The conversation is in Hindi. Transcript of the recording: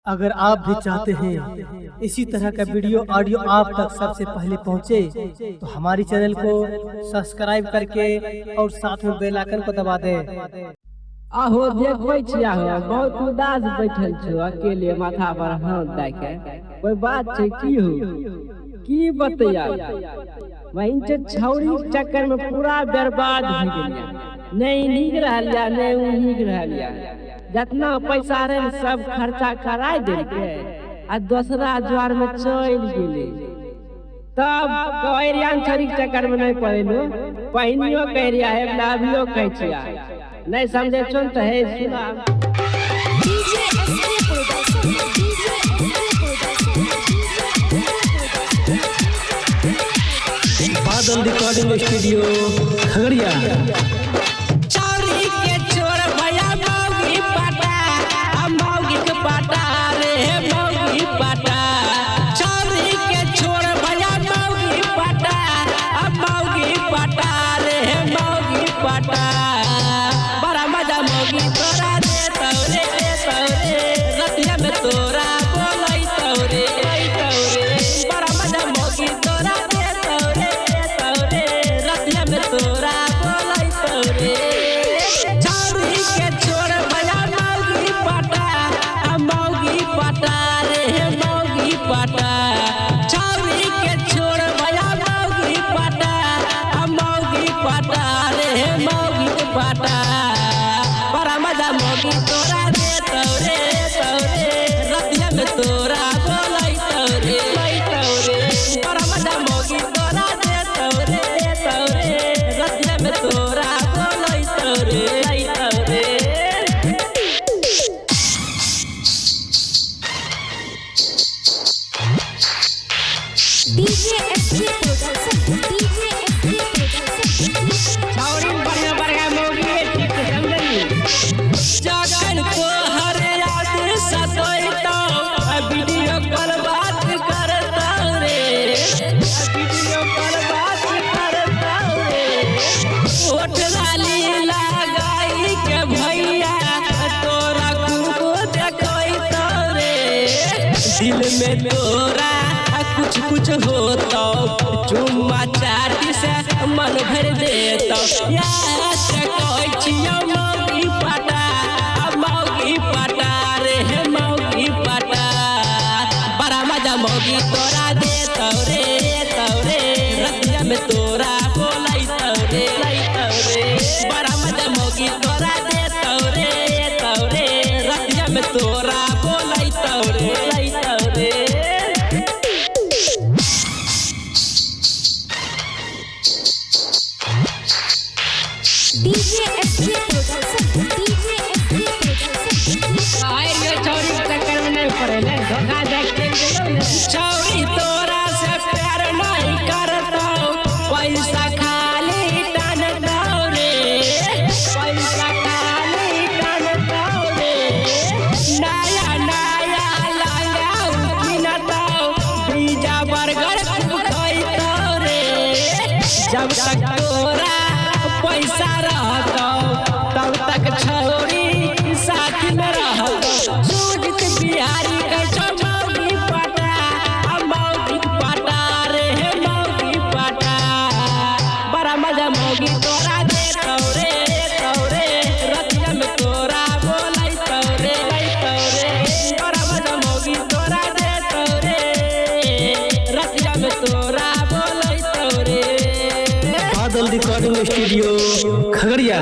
अगर आप भी चाहते हैं इसी तरह का वीडियो ऑडियो आप तक सबसे पहले पहुंचे, तो हमारी चैनल को सब्सक्राइब करके और साथ में बेल आइकन को दबा दें। आहो देखबै छिया हो बहुत उदास बैठल छो अकेले माथा पर हाथ दे के। कोई बात छै की हो की बतैया वहीं से छौरी चक्कर में पूरा बर्बाद हो गेलिया। नहीं नीक रहलिया नहीं उ नीक रहलिया। जितना पैसा रहे सब खर्चा करा देलके आ दूसरा ज्वार में चल गेले। तब कहरियान छोरी चक्कर में नहीं पड़ेलो पहिनियो कहरिया है लाभियो कह छिया नहीं समझे छन तो है सुना। बादल रिकॉर्डिंग स्टूडियो खगड़िया। चौरी के चोर भैया मौगी पाटा मौगी के पाटा रे मौगी पाटा। चौरी के चोर भैया मौगी पाटा मौगी पाटा रे मौगी पाटा। बड़ा मजा मौगी तोरा दे तौरे रतिया में तोरा बोलै तौरे बड़ा मजा मौगी तोरा दे तौरे रतिया में तोरा बोलै तौरे। चौरी के चोर भैया मौगी पाटा मौगी पाटा रे मौगी पाटा। चौरी के चोर भैया मौगी पाटा मौगी पाटा रे मौगी पाटा। बड़ा मजा मौगी तोरा दे तौरे रतिया में तोरा बोलै तौरे बड़ा मजा मौगी तोरा दे तौरे रतिया में तोरा बोलै तौरे। छौरी बढ़िया बढ़िया मौगी है ठीक समझली। जागन को हर याद सतोइतो वीडियो कॉल बात करता रे वीडियो कॉल बात करता रे। होठ लाली लगाई के भैया तोरा को देखैतो रे। दिल में तोरा कुछ कुछ होता चुम्मा चाटी से मन भर देता। कहै छियो मौगी पाटा रे मौगी पाटा। बड़ा मजा मौगी तोरा दे तौरे रतिया में तोरा बोलै तौरे बड़ा मजा मौगी तोरा दे तौरे रतिया में तोरा बोलै तौरे। छौरी तोरा से प्यार नहीं करता पैसा खाली टानता रे पैसा खाली टानता रे। नया नया लगाओ किनता पिज्जा बर्गर खैता रे। जब तक तोरा पैसा रहता तब तक छौरी साथ में रहता। सूजित बिहारी के मौगी पाटा रे मौगी पाटा। बड़ा मजा मौगी तोरा दे तौरे रतिया में तोरा बोलै तौरे बड़ा मजा मौगी तोरा दे तौरे रतिया में तोरा बोलै तौरे। बादल रिकॉर्डिंग स्टूडियो खगड़िया।